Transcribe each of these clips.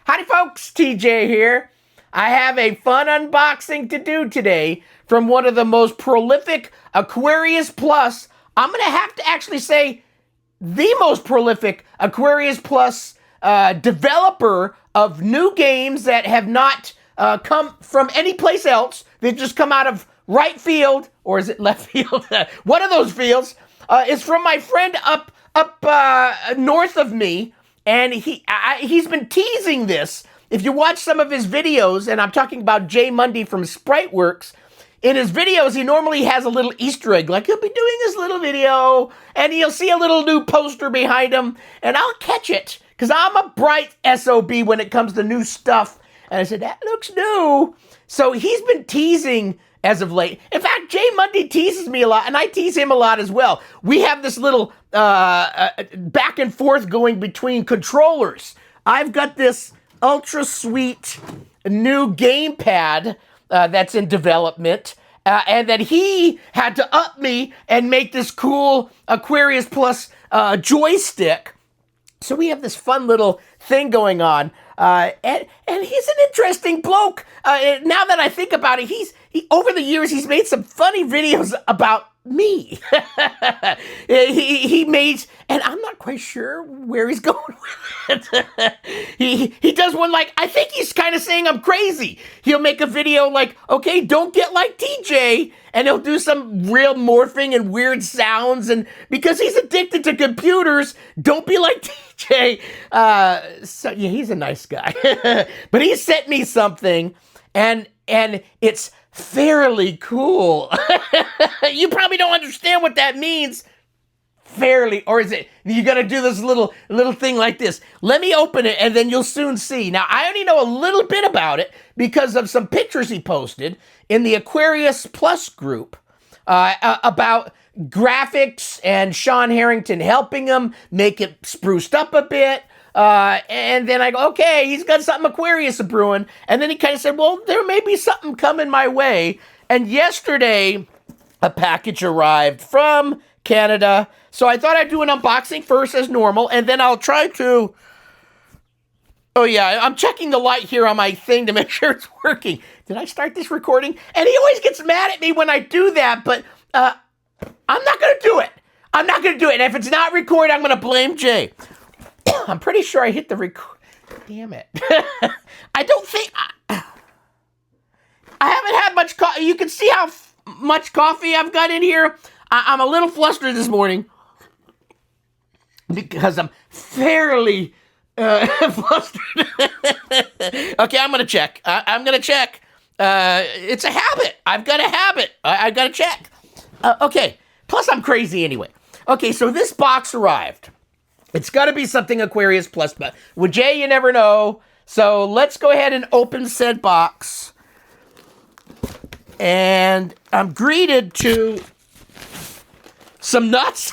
Howdy folks, TJ here. I have a fun unboxing to do today from one of the most prolific Aquarius Plus. I'm going to have to actually say the most prolific Aquarius Plus developer of new games that have not come from any place else. They've just come out of right field, or is it left field? One of those fields. Is from my friend up north of me. And he's been teasing this. If you watch some of his videos, and I'm talking about Mundy from Spriteworks, in his videos, he normally has a little Easter egg, like he'll be doing this little video, and you'll see a little new poster behind him, and I'll catch it, because I'm a bright SOB when it comes to new stuff. And I said, that looks new. So he's been teasing as of late. In fact, Mundy teases me a lot, and I tease him a lot as well. We have this little back and forth going between controllers. I've got this ultra sweet new gamepad that's in development, and that he had to up me and make this cool Aquarius Plus joystick. So we have this fun little thing going on. And he's an interesting bloke. Now that I think about it, he over the years, he's made some funny videos about me. he made, and I'm not quite sure where he's going with it. He does one like, I think he's kind of saying I'm crazy. He'll make a video like, okay, don't get like TJ, and he'll do some real morphing and weird sounds, and because he's addicted to computers, don't be like TJ. So yeah, he's a nice guy. But he sent me something, and it's fairly cool. You probably don't understand what that means. Fairly, or is it, you gotta do this little thing like this. Let me open it and then you'll soon see. Now, I only know a little bit about it because of some pictures he posted in the Aquarius Plus group about graphics and Sean Harrington helping him make it spruced up a bit. And then I go, okay, he's got something Aquarius brewing. And then he kind of said, well, there may be something coming my way. And yesterday, a package arrived from Canada. So I thought I'd do an unboxing first as normal, and then I'll try to... Oh yeah, I'm checking the light here on my thing to make sure it's working. Did I start this recording? And he always gets mad at me when I do that, but I'm not going to do it. I'm not going to do it. And if it's not recorded, I'm going to blame Jay. I'm pretty sure I hit the record. Damn it. I don't think... I haven't had much coffee. You can see how much coffee I've got in here. I'm a little flustered this morning because I'm fairly flustered. Okay, I'm going to check. I'm going to check. It's a habit. I've got a habit. I've got to check. Okay, plus I'm crazy anyway. Okay, so this box arrived. It's got to be something Aquarius Plus, but with Jay, you never know. So let's go ahead and open said box. And I'm greeted to some nuts.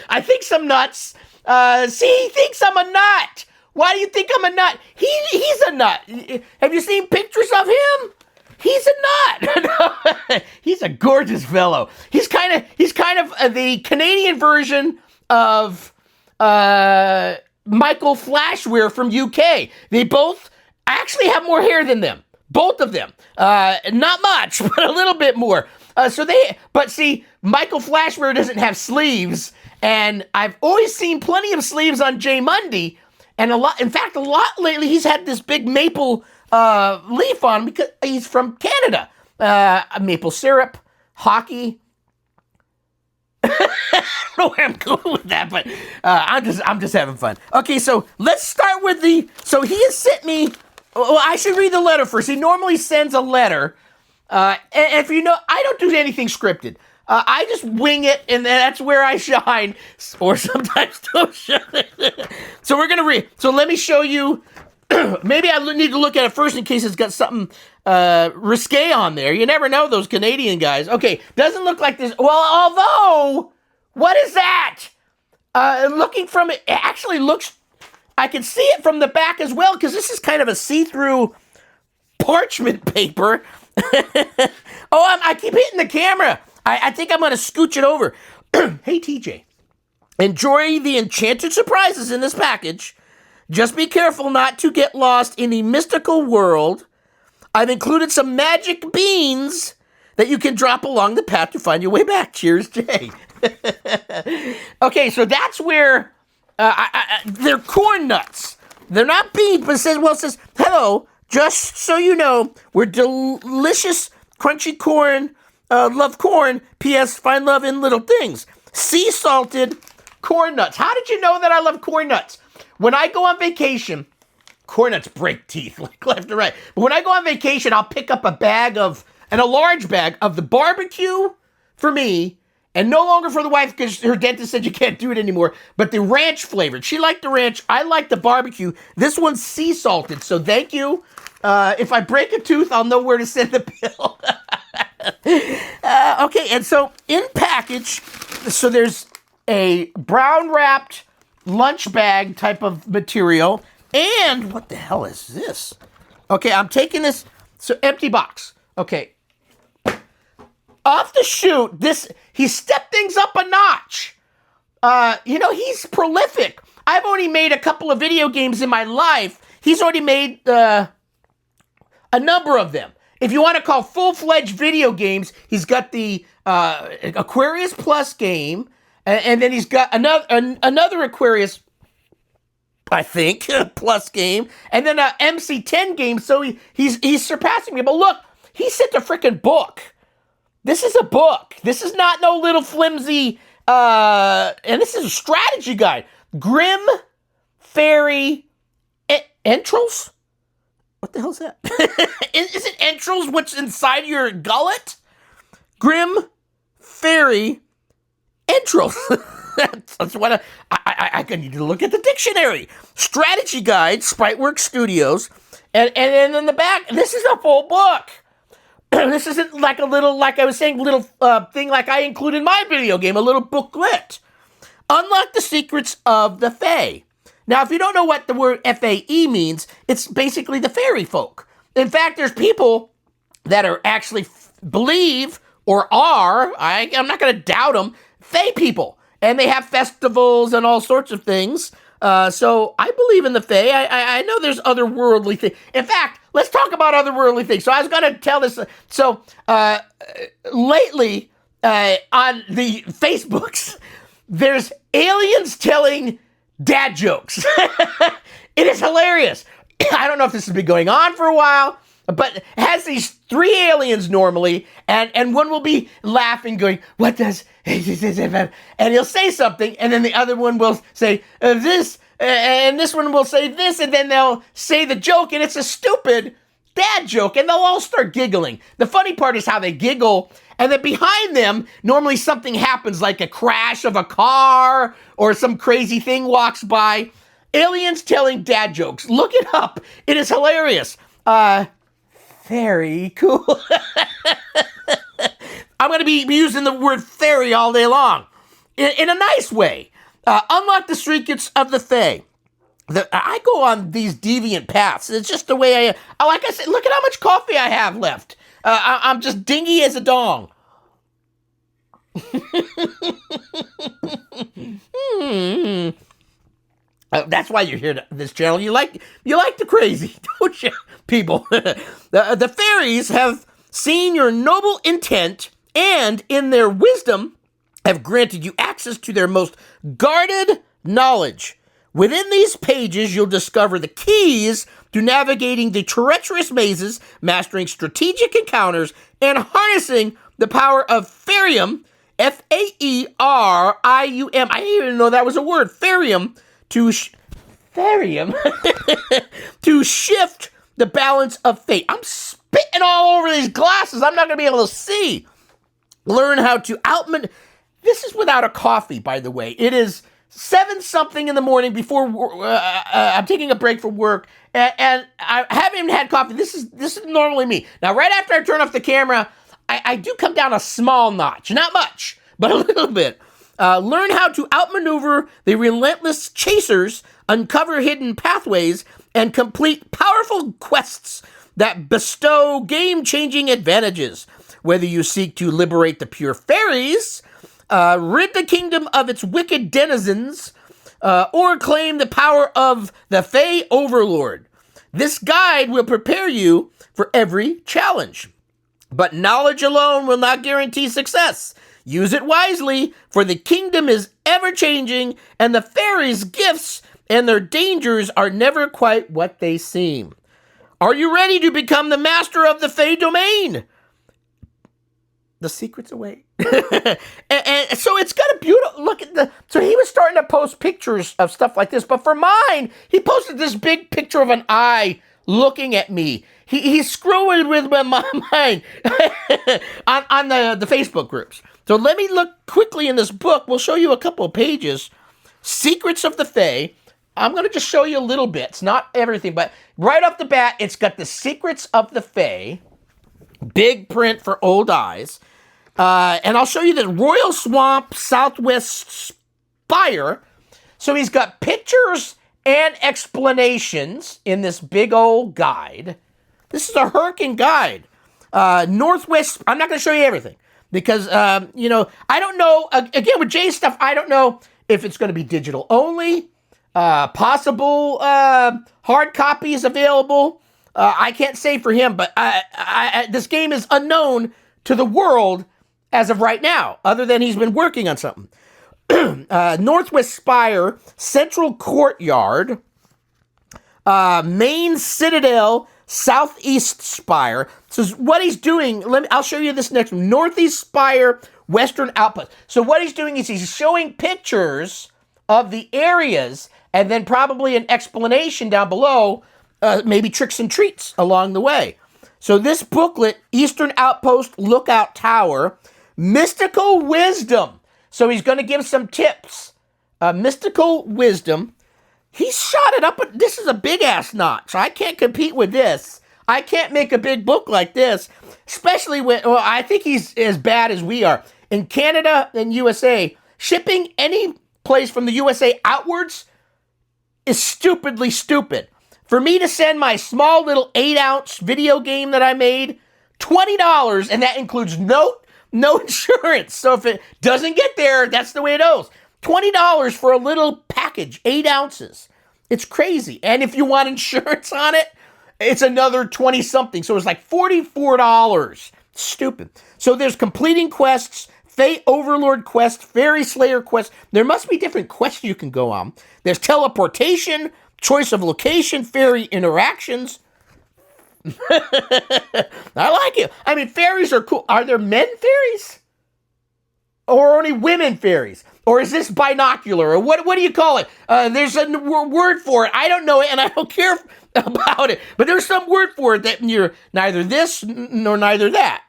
I think some nuts. See, he thinks I'm a nut. Why do you think I'm a nut? He's a nut. Have you seen pictures of him? He's a nut. He's a gorgeous fellow. He's kind of the Canadian version of Michael Flashware from UK. They both actually have more hair than them. Both of them. Not much, but a little bit more. But see, Michael Flashware doesn't have sleeves, and I've always seen plenty of sleeves on Mundy, and a lot lately he's had this big maple leaf on him because he's from Canada. Maple syrup, hockey. I don't know where I'm going with that, but I'm just having fun. Okay, so let's start with so he has sent me, well, I should read the letter first. He normally sends a letter, and if you know, I don't do anything scripted. I just wing it, and that's where I shine, or sometimes don't shine. So we're going to read. So let me show you. Maybe I need to look at it first in case it's got something risque on there. You never know, those Canadian guys. Okay, doesn't look like this. Well, although, what is that? Looking from it actually looks, I can see it from the back as well, because this is kind of a see-through parchment paper. I keep hitting the camera. I think I'm going to scooch it over. Hey, TJ, enjoy the enchanted surprises in this package. Just be careful not to get lost in the mystical world. I've included some magic beans that you can drop along the path to find your way back. Cheers, Jay. Okay, so that's where they're corn nuts. They're not beans, but it says, hello, just so you know, we're delicious, crunchy corn, love corn, P.S. find love in little things. Sea salted corn nuts. How did you know that I love corn nuts? When I go on vacation, corn nuts break teeth, like left and right. But when I go on vacation, I'll pick up a large bag of the barbecue for me, and no longer for the wife because her dentist said you can't do it anymore, but the ranch flavored. She liked the ranch. I like the barbecue. This one's sea salted, so thank you. If I break a tooth, I'll know where to send the bill. Okay, and so in package, so there's a brown wrapped lunch bag type of material, and what the hell is this? Okay, I'm taking this, so empty box. Okay. Off the shoot, he stepped things up a notch. He's prolific. I've only made a couple of video games in my life. He's already made a number of them. If you want to call full-fledged video games, he's got the Aquarius Plus game, and then he's got another Aquarius, I think, Plus game, and then a MC10 game, so he's surpassing me. But look, he sent a freaking book. This is a book. This is not no little flimsy, and this is a strategy guide. Grim Fairy Entrails? What the hell is that? Is it entrails what's inside your gullet? Grim Fairy Entrails. That's what I need to look at the dictionary. Strategy guide, Spriteworks Studios, and in the back, this is a full book. This isn't like like I was saying, little thing like I include in my video game, a little booklet. Unlock the secrets of the Fae. Now, if you don't know what the word F-A-E means, it's basically the fairy folk. In fact, there's people that are actually believe or are, I'm not going to doubt them, Fae people. And they have festivals and all sorts of things. So I believe in the Fae. I know there's otherworldly things. In fact, let's talk about otherworldly things. So I was going to tell this. So lately on the Facebooks, there's aliens telling dad jokes. It is hilarious. I don't know if this has been going on for a while, but it has these three aliens normally, and one will be laughing, going, what does, and he'll say something, and then the other one will say this, and this one will say this, and then they'll say the joke, and it's a stupid dad joke, and they'll all start giggling. The funny part is how they giggle, and then behind them, normally something happens, like a crash of a car, or some crazy thing walks by. Aliens telling dad jokes. Look it up. It is hilarious. Very cool. I'm going to be using the word fairy all day long. In a nice way. Unlock the secrets of the Fae. I go on these deviant paths. It's just the way like I said, look at how much coffee I have left. I'm just dingy as a dong. That's why you're here to this channel. You like the crazy, don't you, people? The fairies have seen your noble intent and, in their wisdom, have granted you access to their most guarded knowledge. Within these pages, you'll discover the keys to navigating the treacherous mazes, mastering strategic encounters, and harnessing the power of Fairium, F-A-E-R-I-U-M. I didn't even know that was a word. Fairium. To shift the balance of fate. I'm spitting all over these glasses. I'm not going to be able to see. Learn how to This is without a coffee, by the way. It is 7-something in the morning before I'm taking a break from work, and I haven't even had coffee. This is normally me. Now, right after I turn off the camera, I do come down a small notch. Not much, but a little bit. Learn how to outmaneuver the relentless chasers, uncover hidden pathways, and complete powerful quests that bestow game-changing advantages. Whether you seek to liberate the pure fairies, rid the kingdom of its wicked denizens, or claim the power of the Fae Overlord. This guide will prepare you for every challenge. But knowledge alone will not guarantee success. Use it wisely, for the kingdom is ever-changing, and the fairies' gifts and their dangers are never quite what they seem. Are you ready to become the master of the Fae domain? The secrets await. and so it's got a beautiful look at the. So he was starting to post pictures of stuff like this, but for mine, he posted this big picture of an eye looking at me. He's screwing with my mind on the Facebook groups. So let me look quickly in this book. We'll show you a couple of pages. Secrets of the Fae. I'm going to just show you a little bit. It's not everything, but right off the bat, it's got the Secrets of the Fae. Big print for old eyes. And I'll show you the Royal Swamp Southwest Spire. So he's got pictures and explanations in this big old guide. This is a Hurricane guide. Northwest, I'm not going to show you everything because, I don't know. Again, with Jay's stuff, I don't know if it's going to be digital only, possible hard copies available. I can't say for him, but this game is unknown to the world as of right now, other than he's been working on something. Northwest Spire, Central Courtyard, Main Citadel, Southeast Spire. So what he's doing, I'll show you this next one. Northeast Spire, Western Outpost. So what he's doing is he's showing pictures of the areas and then probably an explanation down below, maybe tricks and treats along the way. So this booklet, Eastern Outpost, Lookout Tower, Mystical Wisdom. So he's going to give some tips. Mystical Wisdom. He shot it up. This is a big-ass notch. So I can't compete with this. I can't make a big book like this, especially when, I think he's as bad as we are. In Canada and USA, shipping any place from the USA outwards is stupidly stupid. For me to send my small little 8-ounce video game that I made, $20, and that includes no insurance. So if it doesn't get there, that's the way it goes. $20 for a little package, 8 ounces. It's crazy. And if you want insurance on it, it's another 20-something. So it's like $44. Stupid. So there's completing quests, Fae Overlord quest, Fairy Slayer quest. There must be different quests you can go on. There's teleportation, choice of location, fairy interactions. I like it. I mean, fairies are cool. Are there men fairies? Or only women fairies? Or is this binocular? Or what do you call it? There's a word for it. I don't know it, and I don't care about it. But there's some word for it that you're neither this nor neither that.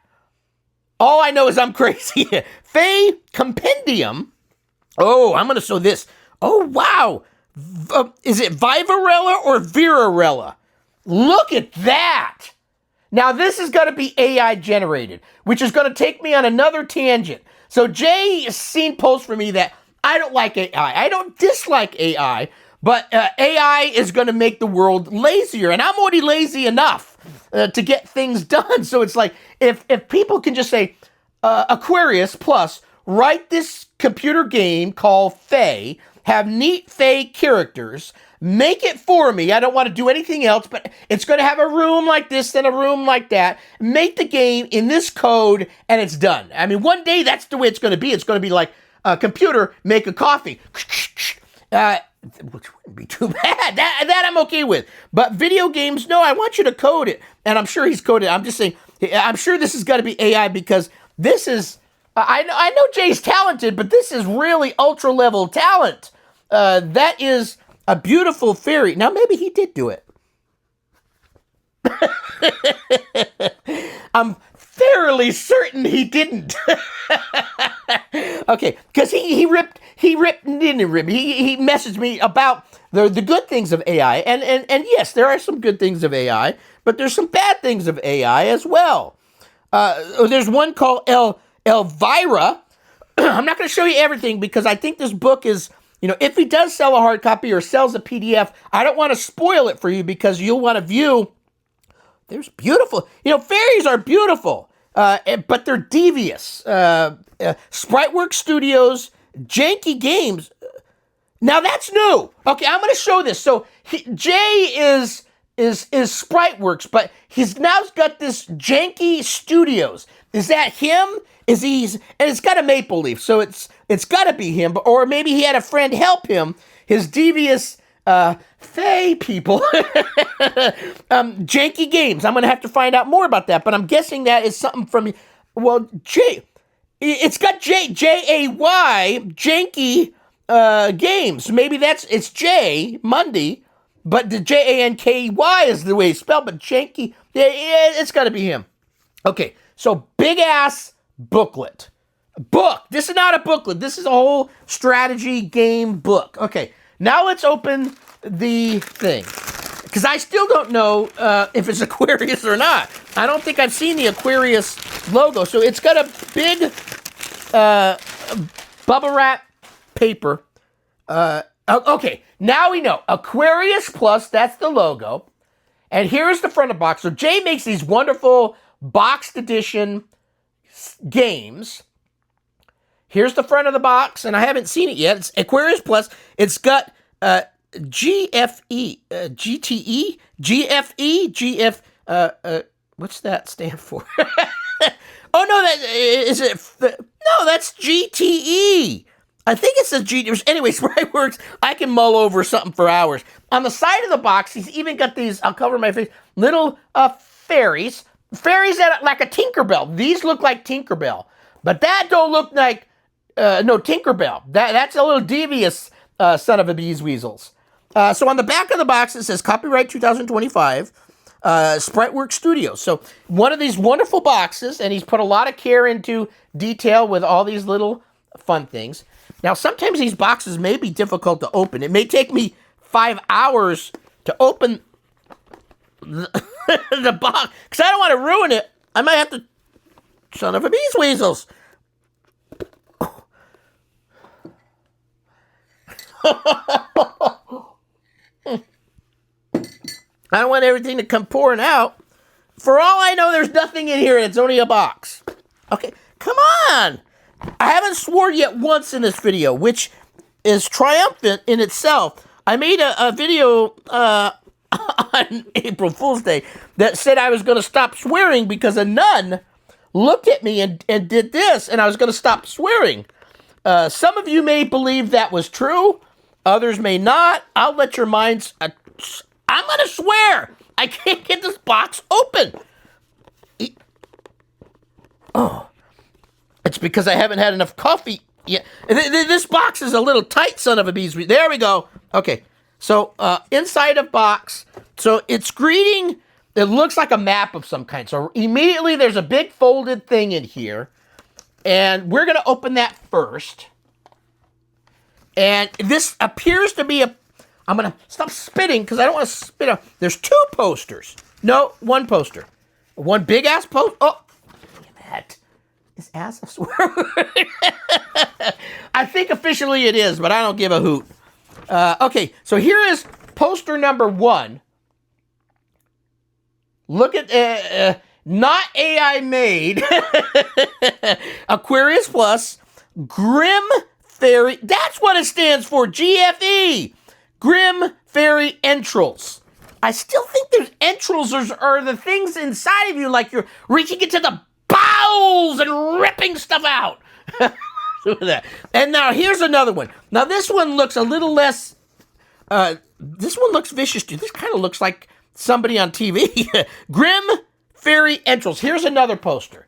All I know is I'm crazy. Fae Compendium. Oh, I'm going to show this. Oh, wow. Is it Vivarella or Virarella? Look at that. Now, this is going to be AI generated, which is going to take me on another tangent. So Jay has seen posts from me that I don't like AI. I don't dislike AI, but AI is going to make the world lazier. And I'm already lazy enough to get things done. So it's like, if people can just say, Aquarius Plus, write this computer game called Fae, have neat Fae characters, make it for me. I don't want to do anything else, but it's going to have a room like this and a room like that. Make the game in this code, and it's done. I mean, one day that's the way it's going to be. It's going to be like, computer, make a coffee. Which wouldn't be too bad. That I'm okay with. But video games, no, I want you to code it. And I'm sure he's coded. I'm just saying, I'm sure this has got to be AI because this is, I know Jay's talented, but this is really ultra-level talent. That is a beautiful fairy. Now, maybe he did do it. I'm fairly certain he didn't. Okay, because he messaged me about the good things of AI. And yes, there are some good things of AI, but there's some bad things of AI as well. There's one called Elvira. I'm not going to show you everything because I think this book is, if he does sell a hard copy or sells a PDF, I don't want to spoil it for you because you'll want to view. There's beautiful, fairies are beautiful, but they're devious. Spriteworks Studios, Janky Games. Now that's new. Okay, I'm going to show this. So Jay is Spriteworks, but he's now got this Janky Studios. Is that him? Is he's and it's got a maple leaf, so it's got to be him. Or maybe he had a friend help him. His devious Fae people, Janky Games. I'm going to have to find out more about that, but I'm guessing that is something from, well, Jay. It's got J-A-Y, Janky Games. Maybe it's J, Mundy, but the Janky is the way it's spelled, but Janky, yeah, it's got to be him. Okay, so big ass booklet. This is not a booklet. This is a whole strategy game book. Okay, now let's open the thing. Because I still don't know if it's Aquarius or not. I don't think I've seen the Aquarius logo. So it's got a big bubble wrap paper. Okay, now we know. Aquarius Plus, that's the logo. And here's the front of the box. So Jay makes these wonderful boxed edition games. Here's the front of the box, and I haven't seen it yet. It's Aquarius Plus. It's got GFE, GTE, GFE, GF, what's that stand for? Oh, no, no, that's GTE. I think it says GTE. Anyway, Spriteworks, I can mull over something for hours. On the side of the box, he's even got these, I'll cover my face, little fairies. Fairies that like a Tinkerbell. These look like Tinkerbell. But that don't look like, no, Tinkerbell. That's a little devious son of a bees weasels. So on the back of the box, it says copyright 2025, Spriteworks Studios. So one of these wonderful boxes, and he's put a lot of care into detail with all these little fun things. Now, sometimes these boxes may be difficult to open. It may take me 5 hours to open the box, because I don't want to ruin it. I might have to, son of a bees weasels. I don't want everything to come pouring out. For all I know, there's nothing in here, and it's only a box. Okay, come on. I haven't sworn yet once in this video, which is triumphant in itself. I made a video on April Fool's Day that said I was going to stop swearing because a nun looked at me and did this, and I was going to stop swearing. Some of you may believe that was true. Others may not. I'll let your minds... I'm going to swear. I can't get this box open. Oh. It's because I haven't had enough coffee yet. This box is a little tight, son of a bees. There we go. Okay. So, inside of box. So, it's greeting. It looks like a map of some kind. So, immediately there's a big folded thing in here. And we're going to open that first. And this appears to be I'm going to stop spitting because I don't want to spit out. There's 2 posters. No, 1 poster. One big-ass poster. Oh, look at that. Is ass a swear word? I think officially it is, but I don't give a hoot. Okay, so here is poster number 1. Look at, not AI made. Aquarius Plus. Grim Fairy. That's what it stands for. GFE. Grim Fairy Entrails. I still think there's entrails are the things inside of you, like you're reaching into the bowels and ripping stuff out. Look at that. And now here's another one. Now this one looks a little less, this one looks vicious too. This kind of looks like somebody on TV. Grim Fairy Entrails. Here's another poster.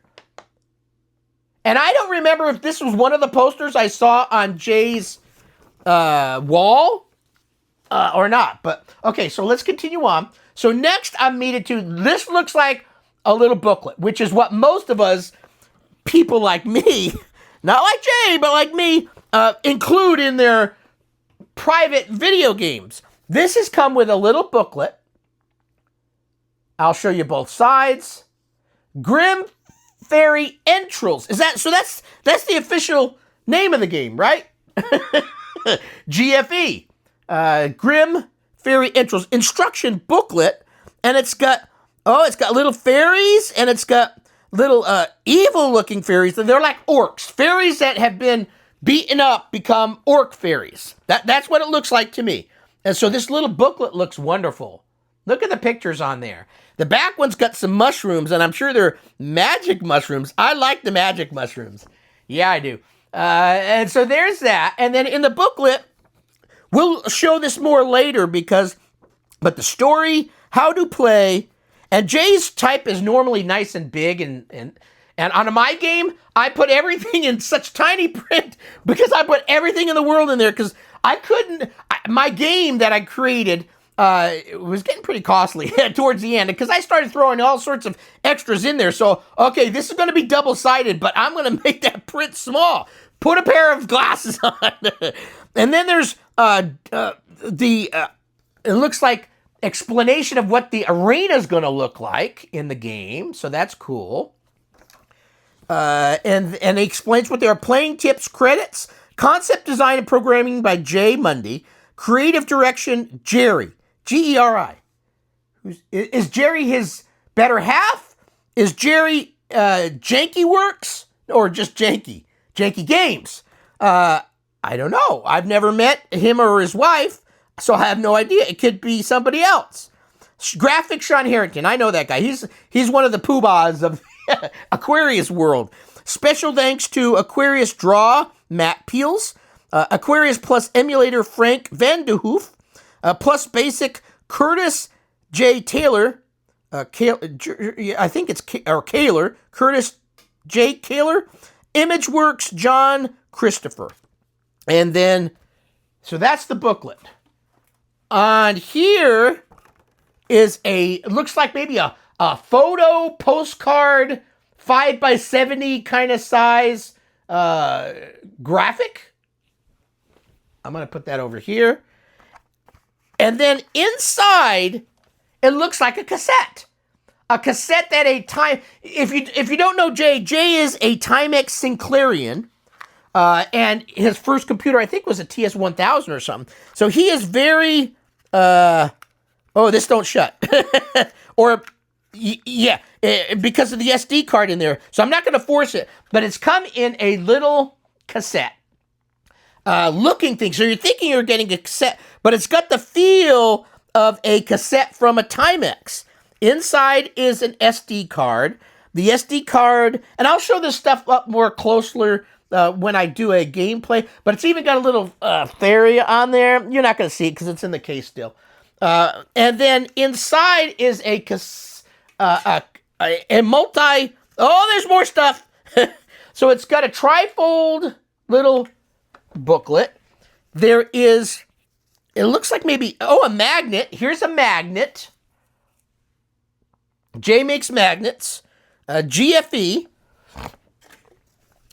And I don't remember if this was one of the posters I saw on Jay's wall. Or not, but okay, so let's continue on. So next I'm needed to, this looks like a little booklet, which is what most of us, people like me, not like Jay, but like me, include in their private video games. This has come with a little booklet. I'll show you both sides. Grim Fairy Entrails. Is that, so that's the official name of the game, right? GFE. Grim Fairy Entrails instruction booklet, and it's got little fairies, and it's got little evil looking fairies. They're like orcs, fairies that have been beaten up, become orc fairies. That's what it looks like to me. And so this little booklet looks wonderful. Look at the pictures on there. The back one's got some mushrooms, and I'm sure they're magic mushrooms. I like the magic mushrooms. Yeah, I do. And so there's that. And then in the booklet, we'll show this more later but the story, how to play, and Jay's type is normally nice and big, and on my game, I put everything in such tiny print because I put everything in the world in there because my game that I created, it was getting pretty costly towards the end because I started throwing all sorts of extras in there. So, okay, this is going to be double-sided, but I'm going to make that print small. Put a pair of glasses on. And then there's it looks like explanation of what the arena is going to look like in the game. So that's cool. And it explains what they are: playing tips, credits, concept design and programming by Jay Mundy, creative direction, Jerry. Geri. Is Jerry his better half? Is Jerry Janky Works or just Janky? Janky Games. I don't know. I've never met him or his wife, so I have no idea. It could be somebody else. Graphic Sean Harrington. I know that guy. He's one of the poobahs of Aquarius world. Special thanks to Aquarius Draw, Matt Peels, Aquarius Plus Emulator, Frank Van de Hoof, Plus Basic, Curtis J. Taylor, I think it's Kaler, Curtis J. Kaler, ImageWorks, John Christopher. And then, so that's the booklet. On here is it looks like maybe a photo postcard, 5x70 kind of size graphic. I'm going to put that over here. And then inside, it looks like a cassette. A cassette that if you don't know Jay is a Timex Sinclairian. And his first computer, I think, was a TS-1000 or something. So he is very, this don't shut. Because of the SD card in there. So I'm not going to force it. But it's come in a little cassette looking thing. So you're thinking you're getting a cassette, but it's got the feel of a cassette from a Timex. Inside is an SD card. The SD card, and I'll show this stuff up more closely when I do a gameplay, but it's even got a little fairy on there. You're not going to see it because it's in the case still. And then inside is a multi... Oh, there's more stuff. So it's got a trifold little booklet. There is... It looks like maybe... Oh, a magnet. Here's a magnet. Jay makes magnets. GFE.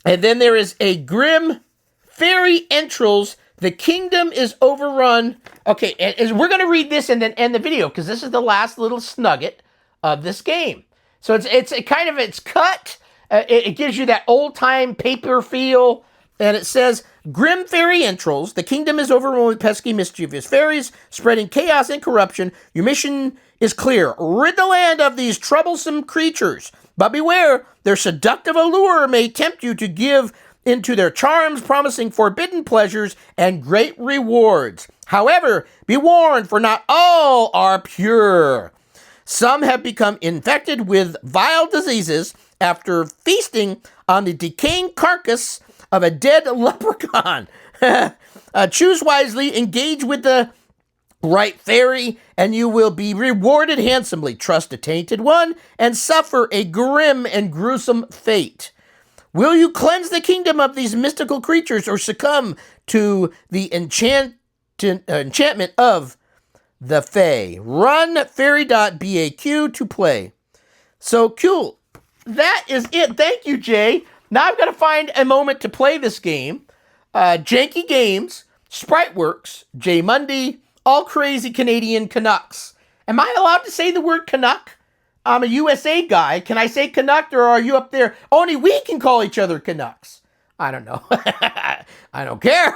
And then there is a Grim Fairy Entrails. The kingdom is overrun. Okay, and we're going to read this and then end the video because this is the last little snugget of this game. So it's cut. It gives you that old-time paper feel. And it says, Grim Fairy Entrails. The kingdom is overrun with pesky, mischievous fairies, spreading chaos and corruption. Your mission is clear. Rid the land of these troublesome creatures. But beware, their seductive allure may tempt you to give into their charms, promising forbidden pleasures and great rewards. However, be warned, for not all are pure. Some have become infected with vile diseases after feasting on the decaying carcass of a dead leprechaun. Choose wisely, engage with the right fairy, and you will be rewarded handsomely. Trust a tainted one and suffer a grim and gruesome fate. Will you cleanse the kingdom of these mystical creatures or succumb to the enchantment of the Fae? Run fairy.baq to play. So cool. That is it. Thank you, Jay. Now I've got to find a moment to play this game. Janky Games, Spriteworks, Jay Mundy, all crazy Canadian Canucks. Am I allowed to say the word Canuck? I'm a USA guy. Can I say Canuck, or are you up there? Only we can call each other Canucks. I don't know. I don't care.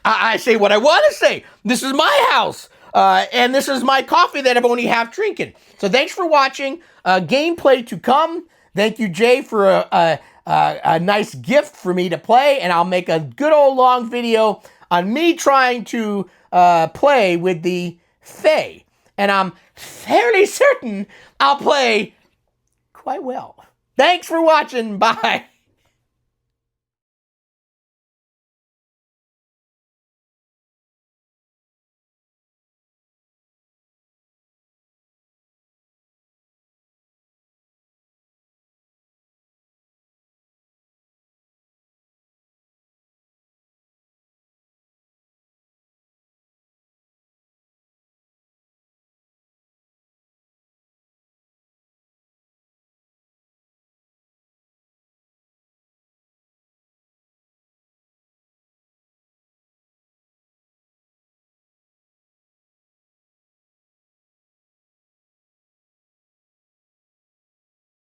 I say what I want to say. This is my house. And this is my coffee that I'm only half drinking. So thanks for watching. Gameplay to come. Thank you, Jay, for a nice gift for me to play, and I'll make a good old long video on me trying to play with the Fae. And I'm fairly certain I'll play quite well. Thanks for watching. Bye.